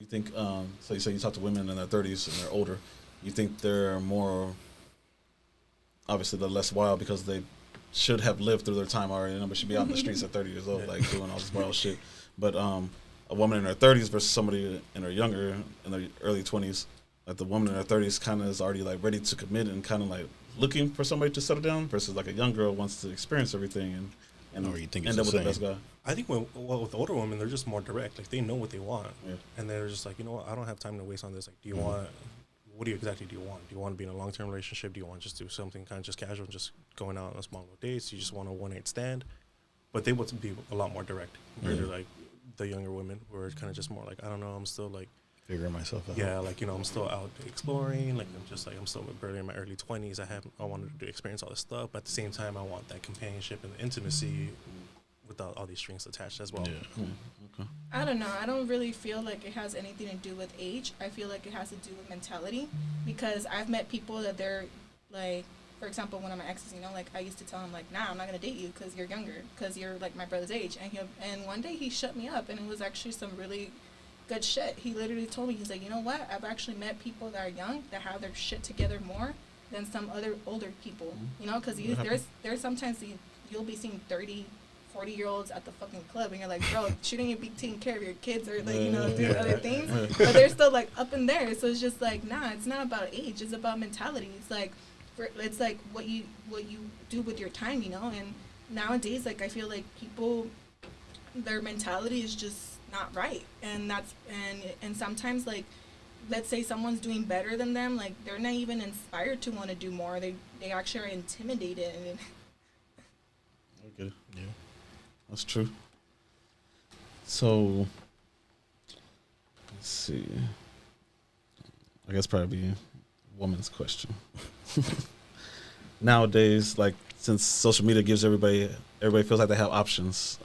You think, so you say you talk to women in their 30s and they're older. You think they're more, obviously they're less wild because they should have lived through their time already. You know, but should be out in the streets at 30 years old, like doing all this wild shit. But a woman in her 30s versus somebody in her younger, in their early 20s, like the woman in her 30s kind of is already like ready to commit and kind of like looking for somebody to settle down versus like a young girl wants to experience everything and Or you think end it's up the with the best same? guy. I think with older women, they're just more direct. Like they know what they want, Yeah. and they're just like, you know what, I don't have time to waste on this. Like, do you want? What do you exactly do you want? Do you want to be in a long-term relationship? Do you want to just do something kind of just casual, just going out on a small little dates? You just want a one-night stand? But they would be a lot more direct compared to like the younger women, where it's kind of just more like, I don't know, I'm still like, Figuring myself out. yeah, like, you know, I'm still out exploring. Like I'm still barely in my early 20s. I wanted to experience all this stuff, but at the same time, I want that companionship and the intimacy without all these strings attached as well. Yeah. Okay. I don't know. I don't really feel like it has anything to do with age. I feel like it has to do with mentality, because I've met people that they're like, for example, one of my exes, you know, like I used to tell him like, nah, I'm not gonna date you because you're younger, because you're like my brother's age, and one day he shut me up, and it was actually some really good shit. He literally told me, he's like, you know what? I've actually met people that are young that have their shit together more than some other older people, you know, because there's sometimes you'll be seeing 30, 40-year-olds at the fucking club, and you're like, bro, shouldn't you be taking care of your kids or like, you know, doing other things? But they're still like up in there. So it's just like, nah, it's not about age. It's about mentality. It's like, it's like what you do with your time, you know. And nowadays, like I feel like people, their mentality is just not right, and and sometimes like, let's say someone's doing better than them, like they're not even inspired to want to do more. They actually are intimidated. And Okay. Yeah. That's true. So, let's see. I guess probably a woman's question. Nowadays, like since social media gives everybody feels like they have options.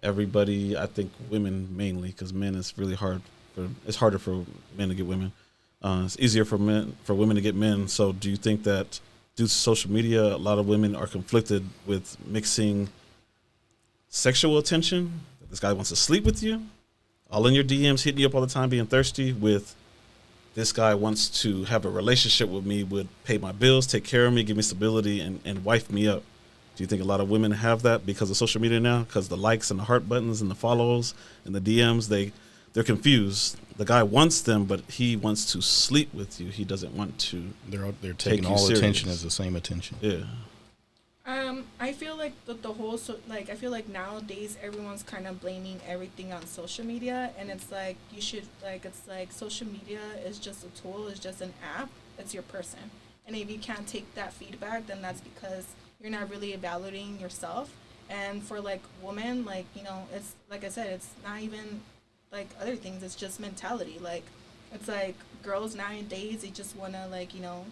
Everybody, I think women mainly, because men it's really hard it's harder for men to get women. It's easier for women to get men. So, do you think that due to social media, a lot of women are conflicted with mixing sexual attention, this guy wants to sleep with you, all in your DMs, hitting you up all the time, being thirsty, with this guy wants to have a relationship with me, would pay my bills, take care of me, give me stability, and wife me up? Do you think a lot of women have that because of social media now? Because the likes and the heart buttons and the follows and the DMs, they're confused. The guy wants them, but he wants to sleep with you. He doesn't want to. They're Take taking you all serious. attention as the same attention. Yeah. I feel like the whole I feel like nowadays everyone's kind of blaming everything on social media, and it's like it's like social media is just a tool, it's just an app, it's your person, and if you can't take that feedback, then that's because you're not really evaluating yourself. And for like women, like, you know, it's like I said, it's not even like other things, it's just mentality. Like it's like girls nowadays, they just want to, like, you know,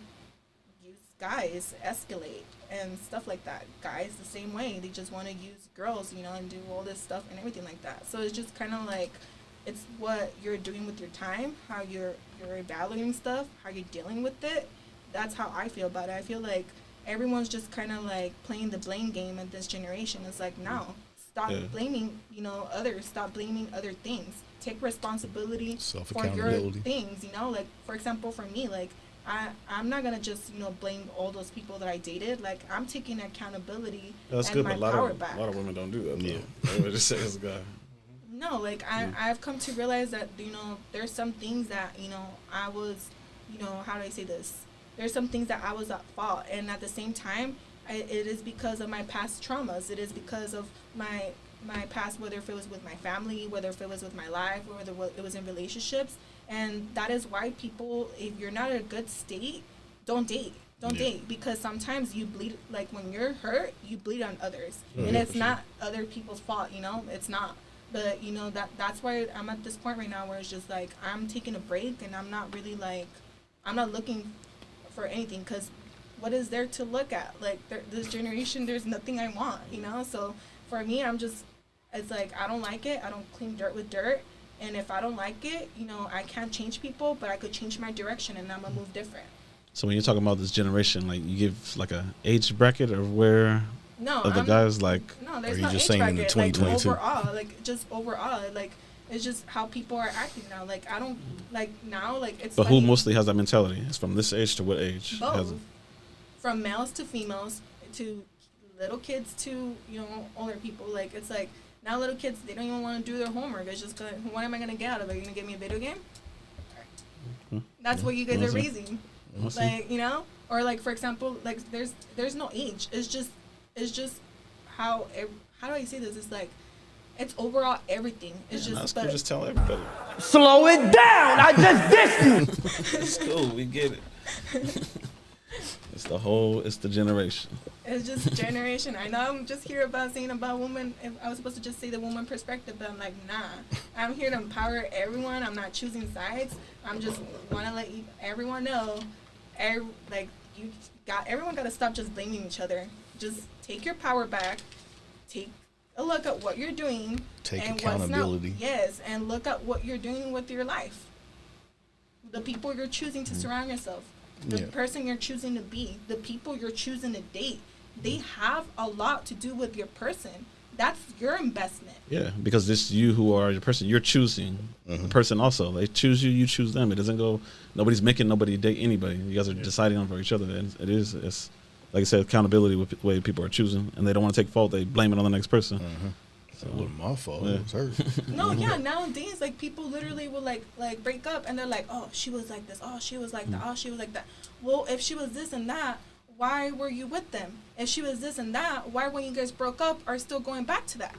use guys, escalate and stuff like that. Guys the same way, they just want to use girls, you know, and do all this stuff and everything like that. So it's just kind of like, it's what you're doing with your time, how you're evaluating stuff, how you're dealing with it. That's how I feel about it. I feel like everyone's just kind of like playing the blame game in this generation. It's like, no, stop blaming, you know, others. Stop blaming other things. Take responsibility for your things, you know. Like, for example, for me, like, I'm not gonna just, you know, blame all those people that I dated. Like, I'm taking accountability That's and good, my but power back. a lot of women don't do that. Yeah. They just say it's a guy. No, like I've come to realize that, you know, there's some things that, you know, I was, you know, how do I say this? There's some things that I was at fault, and at the same time, it is because of my past traumas. It is because of my past, whether if it was with my family, whether if it was with my life, or whether it was in relationships. And that is why people, if you're not in a good state, don't date. Don't date, because sometimes you bleed, like when you're hurt, you bleed on others. And it's not other people's fault, you know? It's not. But, you know, that's why I'm at this point right now where it's just like, I'm taking a break, and I'm not really like, I'm not looking for anything, because what is there to look at? Like, this generation, there's nothing I want, you know? So for me, it's like, I don't like it. I don't clean dirt with dirt. And if I don't like it, you know, I can't change people, but I could change my direction, and I'm going to move different. So when you're talking about this generation, like, you give like a age bracket of where No, of the guys, like, no, there's you no just age saying in the bracket. Like 2022? overall, like just overall, like It's just how people are acting now. Like I don't like now. Like it's. But funny. who mostly has that mentality? It's from this age to what age? Both, from males to females to little kids to older people. Like it's like now little kids, they don't even want to do their homework. It's just what am I gonna get out of it? You're gonna give me a video game? That's what you guys are raising. Like or like for example, like there's no age. It's just how do I say this? It's like it's overall everything. It's just tell everybody. Slow it down. I just dissed you. It's cool. We get it. It's the generation. It's just generation. I know I'm just here saying about women. If I was supposed to just say the woman perspective, but I'm like, nah. I'm here to empower everyone. I'm not choosing sides. I'm just want to let everyone know, everyone got to stop just blaming each other. Just take your power back. Take a look at what you're doing. Take and accountability. Yes, and look at what you're doing with your life. The people you're choosing to surround yourself. The person you're choosing to be, the people you're choosing to date, they have a lot to do with your person. That's your investment. Yeah, because it's you who are the person you're choosing. The person also, they choose you, you choose them. It doesn't go. Nobody's making nobody date anybody. You guys are deciding on for each other. And it's like I said, accountability with the way people are choosing, and they don't want to take fault. They blame it on the next person. So it wasn't my fault. Yeah. It was hers. No, yeah. Nowadays, like people literally will like break up, and they're like, "Oh, she was like this. Oh, she was like that. Oh, she was like that." Well, if she was this and that, why were you with them? If she was this and that, why when you guys broke up are still going back to that?